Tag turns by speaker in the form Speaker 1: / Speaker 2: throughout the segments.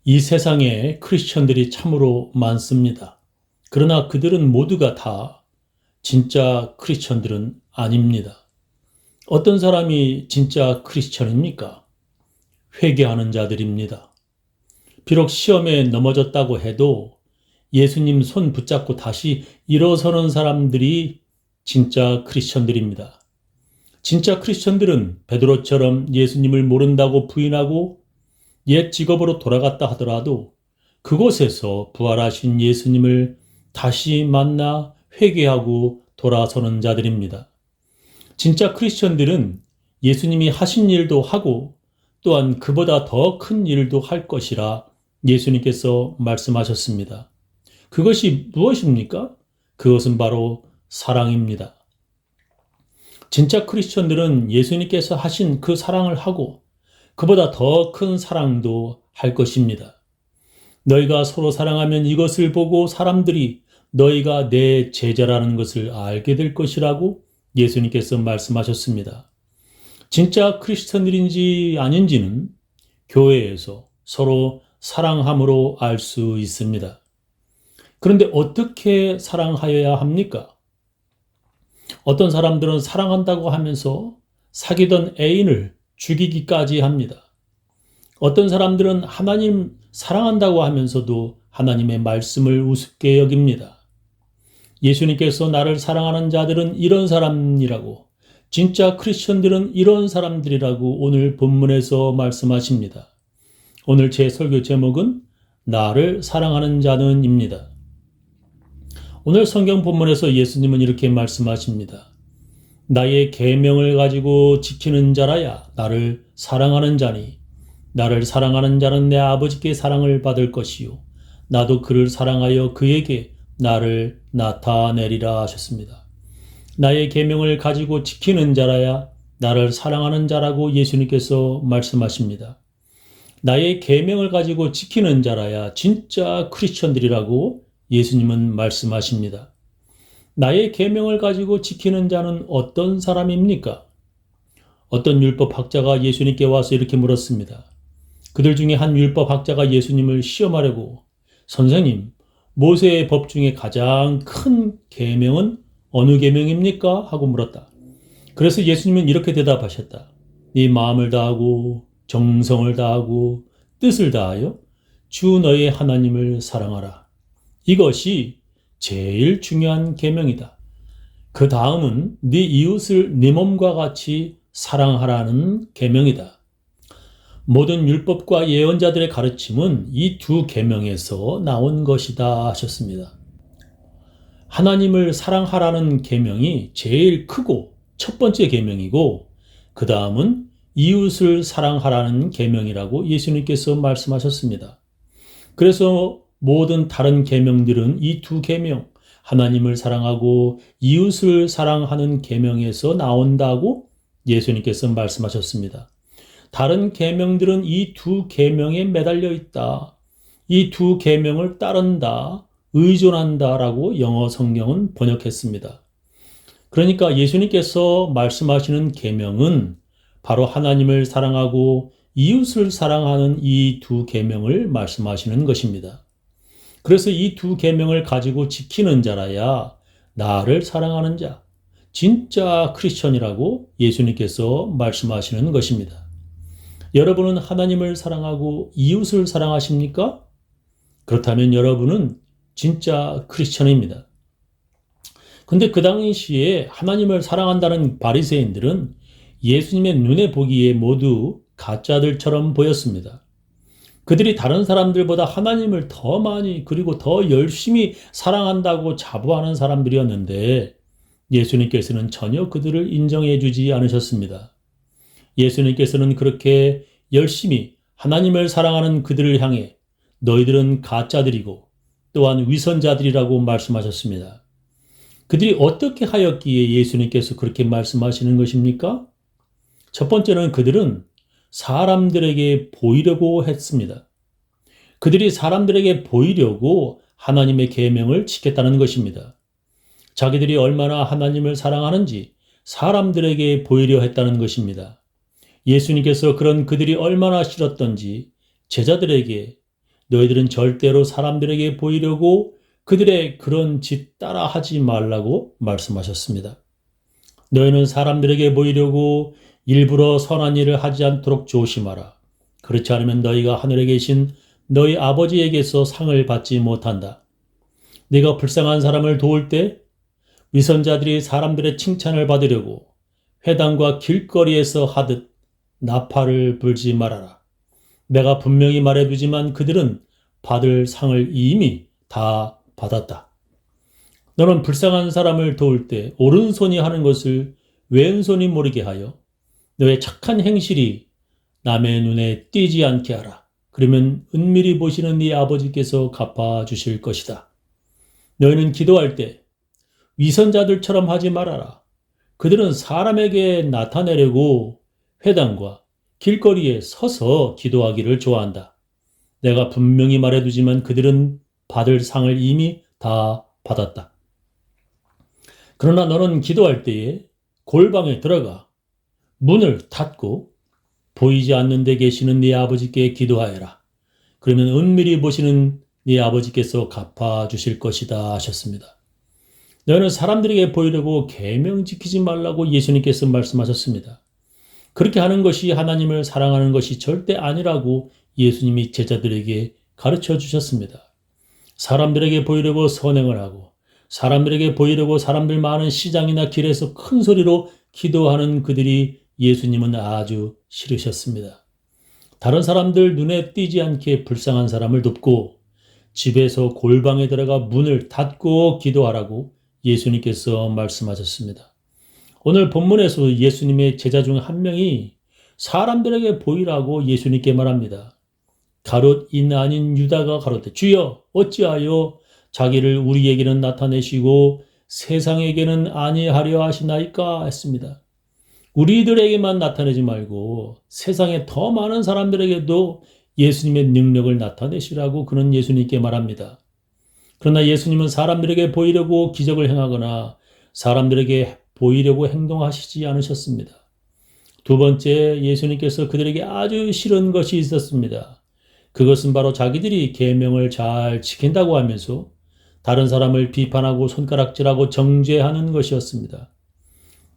Speaker 1: 이 세상에 크리스천들이 참으로 많습니다. 그러나 그들은 모두가 다 진짜 크리스천들은 아닙니다. 어떤 사람이 진짜 크리스천입니까? 회개하는 자들입니다. 비록 시험에 넘어졌다고 해도 예수님 손 붙잡고 다시 일어서는 사람들이 진짜 크리스천들입니다. 진짜 크리스천들은 베드로처럼 예수님을 모른다고 부인하고 옛 직업으로 돌아갔다 하더라도 그곳에서 부활하신 예수님을 다시 만나 회개하고 돌아서는 자들입니다. 진짜 크리스천들은 예수님이 하신 일도 하고 또한 그보다 더 큰 일도 할 것이라 예수님께서 말씀하셨습니다. 그것이 무엇입니까? 그것은 바로 사랑입니다. 진짜 크리스천들은 예수님께서 하신 그 사랑을 하고 그보다 더 큰 사랑도 할 것입니다. 너희가 서로 사랑하면 이것을 보고 사람들이 너희가 내 제자라는 것을 알게 될 것이라고 예수님께서 말씀하셨습니다. 진짜 크리스천들인지 아닌지는 교회에서 서로 사랑함으로 알 수 있습니다. 그런데 어떻게 사랑하여야 합니까? 어떤 사람들은 사랑한다고 하면서 사귀던 애인을 죽이기까지 합니다. 어떤 사람들은 하나님 사랑한다고 하면서도 하나님의 말씀을 우습게 여깁니다. 예수님께서 나를 사랑하는 자들은 이런 사람이라고, 진짜 크리스천들은 이런 사람들이라고 오늘 본문에서 말씀하십니다. 오늘 제 설교 제목은 나를 사랑하는 자는입니다. 오늘 성경 본문에서 예수님은 이렇게 말씀하십니다. 나의 계명을 가지고 지키는 자라야 나를 사랑하는 자니 나를 사랑하는 자는 내 아버지께 사랑을 받을 것이요 나도 그를 사랑하여 그에게 나를 나타내리라 하셨습니다. 나의 계명을 가지고 지키는 자라야 나를 사랑하는 자라고 예수님께서 말씀하십니다. 나의 계명을 가지고 지키는 자라야 진짜 크리스천들이라고 예수님은 말씀하십니다. 나의 계명을 가지고 지키는 자는 어떤 사람입니까? 어떤 율법학자가 예수님께 와서 이렇게 물었습니다. 그들 중에 한 율법학자가 예수님을 시험하려고 선생님, 모세의 법 중에 가장 큰 계명은 어느 계명입니까? 하고 물었다. 그래서 예수님은 이렇게 대답하셨다. 네 마음을 다하고 정성을 다하고 뜻을 다하여 주 너의 하나님을 사랑하라. 이것이 제일 중요한 계명이다. 그 다음은 네 이웃을 네 몸과 같이 사랑하라는 계명이다. 모든 율법과 예언자들의 가르침은 이 두 계명에서 나온 것이다 하셨습니다. 하나님을 사랑하라는 계명이 제일 크고 첫 번째 계명이고 그 다음은 이웃을 사랑하라는 계명이라고 예수님께서 말씀하셨습니다. 그래서 모든 다른 계명들은 이 두 계명, 하나님을 사랑하고 이웃을 사랑하는 계명에서 나온다고 예수님께서 말씀하셨습니다. 다른 계명들은 이 두 계명에 매달려 있다. 이 두 계명을 따른다, 의존한다라고 영어 성경은 번역했습니다. 그러니까 예수님께서 말씀하시는 계명은 바로 하나님을 사랑하고 이웃을 사랑하는 이 두 계명을 말씀하시는 것입니다. 그래서 이 두 계명을 가지고 지키는 자라야 나를 사랑하는 자, 진짜 크리스천이라고 예수님께서 말씀하시는 것입니다. 여러분은 하나님을 사랑하고 이웃을 사랑하십니까? 그렇다면 여러분은 진짜 크리스천입니다. 근데 그 당시에 하나님을 사랑한다는 바리새인들은 예수님의 눈에 보기에 모두 가짜들처럼 보였습니다. 그들이 다른 사람들보다 하나님을 더 많이 그리고 더 열심히 사랑한다고 자부하는 사람들이었는데 예수님께서는 전혀 그들을 인정해 주지 않으셨습니다. 예수님께서는 그렇게 열심히 하나님을 사랑하는 그들을 향해 너희들은 가짜들이고 또한 위선자들이라고 말씀하셨습니다. 그들이 어떻게 하였기에 예수님께서 그렇게 말씀하시는 것입니까? 첫 번째는 그들은 사람들에게 보이려고 했습니다. 그들이 사람들에게 보이려고 하나님의 계명을 지켰다는 것입니다. 자기들이 얼마나 하나님을 사랑하는지 사람들에게 보이려 했다는 것입니다. 예수님께서 그런 그들이 얼마나 싫었던지 제자들에게 너희들은 절대로 사람들에게 보이려고 그들의 그런 짓 따라 하지 말라고 말씀하셨습니다. 너희는 사람들에게 보이려고 일부러 선한 일을 하지 않도록 조심하라. 그렇지 않으면 너희가 하늘에 계신 너희 아버지에게서 상을 받지 못한다. 네가 불쌍한 사람을 도울 때 위선자들이 사람들의 칭찬을 받으려고 회당과 길거리에서 하듯 나팔을 불지 말아라. 내가 분명히 말해두지만 그들은 받을 상을 이미 다 받았다. 너는 불쌍한 사람을 도울 때 오른손이 하는 것을 왼손이 모르게 하여 너의 착한 행실이 남의 눈에 띄지 않게 하라. 그러면 은밀히 보시는 네 아버지께서 갚아주실 것이다. 너희는 기도할 때 위선자들처럼 하지 말아라. 그들은 사람에게 나타내려고 회당과 길거리에 서서 기도하기를 좋아한다. 내가 분명히 말해두지만 그들은 받을 상을 이미 다 받았다. 그러나 너는 기도할 때에 골방에 들어가 문을 닫고 보이지 않는 데 계시는 네 아버지께 기도하여라. 그러면 은밀히 보시는 네 아버지께서 갚아주실 것이다 하셨습니다. 너희는 사람들에게 보이려고 계명 지키지 말라고 예수님께서 말씀하셨습니다. 그렇게 하는 것이 하나님을 사랑하는 것이 절대 아니라고 예수님이 제자들에게 가르쳐 주셨습니다. 사람들에게 보이려고 선행을 하고 사람들에게 보이려고 사람들 많은 시장이나 길에서 큰 소리로 기도하는 그들이 예수님은 아주 싫으셨습니다. 다른 사람들 눈에 띄지 않게 불쌍한 사람을 돕고 집에서 골방에 들어가 문을 닫고 기도하라고 예수님께서 말씀하셨습니다. 오늘 본문에서 예수님의 제자 중 한 명이 사람들에게 보이라고 예수님께 말합니다. 가롯인 아닌 유다가 가로되 주여 어찌하여 자기를 우리에게는 나타내시고 세상에게는 아니하려 하시나이까 했습니다. 우리들에게만 나타내지 말고 세상에 더 많은 사람들에게도 예수님의 능력을 나타내시라고 그는 예수님께 말합니다. 그러나 예수님은 사람들에게 보이려고 기적을 행하거나 사람들에게 보이려고 행동하시지 않으셨습니다. 두 번째, 예수님께서 그들에게 아주 싫은 것이 있었습니다. 그것은 바로 자기들이 계명을 잘 지킨다고 하면서 다른 사람을 비판하고 손가락질하고 정죄하는 것이었습니다.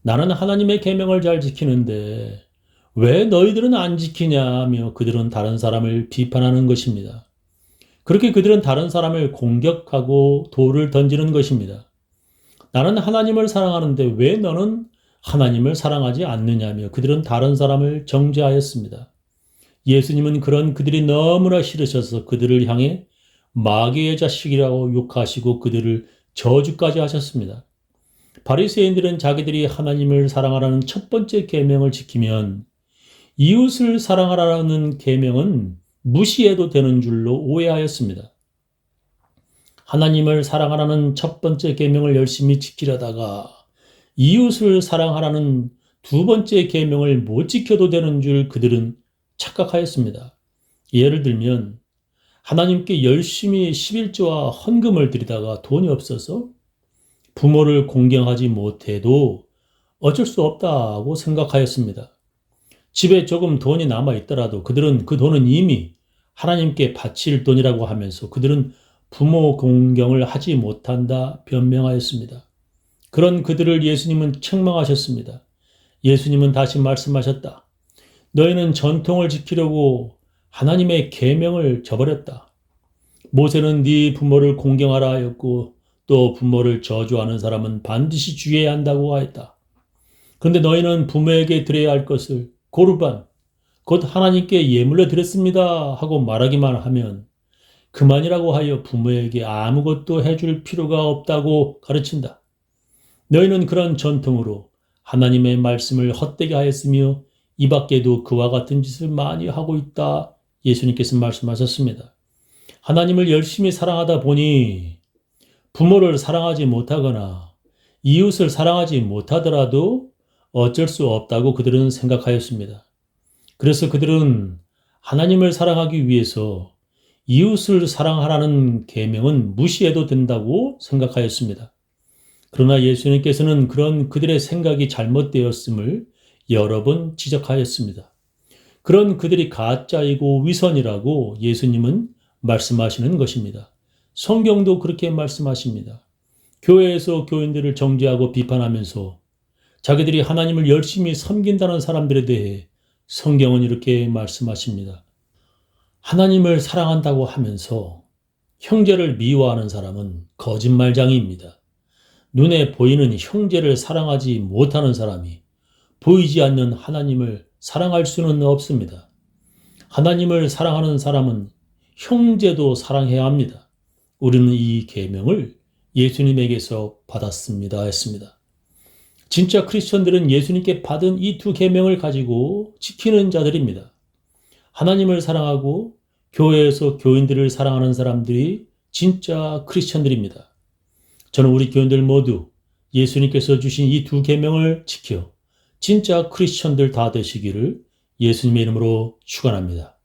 Speaker 1: 나는 하나님의 계명을 잘 지키는데 왜 너희들은 안 지키냐 하며 그들은 다른 사람을 비판하는 것입니다. 그렇게 그들은 다른 사람을 공격하고 돌을 던지는 것입니다. 나는 하나님을 사랑하는데 왜 너는 하나님을 사랑하지 않느냐며 그들은 다른 사람을 정죄하였습니다. 예수님은 그런 그들이 너무나 싫으셔서 그들을 향해 마귀의 자식이라고 욕하시고 그들을 저주까지 하셨습니다. 바리새인들은 자기들이 하나님을 사랑하라는 첫 번째 계명을 지키면 이웃을 사랑하라는 계명은 무시해도 되는 줄로 오해하였습니다. 하나님을 사랑하라는 첫 번째 계명을 열심히 지키려다가 이웃을 사랑하라는 두 번째 계명을 못 지켜도 되는 줄 그들은 착각하였습니다. 예를 들면 하나님께 열심히 11조와 헌금을 드리다가 돈이 없어서 부모를 공경하지 못해도 어쩔 수 없다고 생각하였습니다. 집에 조금 돈이 남아 있더라도 그들은 그 돈은 이미 하나님께 바칠 돈이라고 하면서 그들은 부모 공경을 하지 못한다 변명하였습니다. 그런 그들을 예수님은 책망하셨습니다. 예수님은 다시 말씀하셨다. 너희는 전통을 지키려고 하나님의 계명을 저버렸다. 모세는 네 부모를 공경하라 하였고 또 부모를 저주하는 사람은 반드시 죽여야 한다고 하였다. 그런데 너희는 부모에게 드려야 할 것을 고르반, 곧 하나님께 예물로 드렸습니다 하고 말하기만 하면 그만이라고 하여 부모에게 아무것도 해줄 필요가 없다고 가르친다. 너희는 그런 전통으로 하나님의 말씀을 헛되게 하였으며 이 밖에도 그와 같은 짓을 많이 하고 있다. 예수님께서 말씀하셨습니다. 하나님을 열심히 사랑하다 보니 부모를 사랑하지 못하거나 이웃을 사랑하지 못하더라도 어쩔 수 없다고 그들은 생각하였습니다. 그래서 그들은 하나님을 사랑하기 위해서 이웃을 사랑하라는 계명은 무시해도 된다고 생각하였습니다. 그러나 예수님께서는 그런 그들의 생각이 잘못되었음을 여러 번 지적하였습니다. 그런 그들이 가짜이고 위선이라고 예수님은 말씀하시는 것입니다. 성경도 그렇게 말씀하십니다. 교회에서 교인들을 정죄하고 비판하면서 자기들이 하나님을 열심히 섬긴다는 사람들에 대해 성경은 이렇게 말씀하십니다. 하나님을 사랑한다고 하면서 형제를 미워하는 사람은 거짓말장이입니다. 눈에 보이는 형제를 사랑하지 못하는 사람이 보이지 않는 하나님을 사랑할 수는 없습니다. 하나님을 사랑하는 사람은 형제도 사랑해야 합니다. 우리는 이 계명을 예수님에게서 받았습니다 했습니다. 진짜 크리스천들은 예수님께 받은 이 두 계명을 가지고 지키는 자들입니다. 하나님을 사랑하고 교회에서 교인들을 사랑하는 사람들이 진짜 크리스천들입니다. 저는 우리 교인들 모두 예수님께서 주신 이 두 계명을 지켜 진짜 크리스천들 다 되시기를 예수님의 이름으로 축원합니다.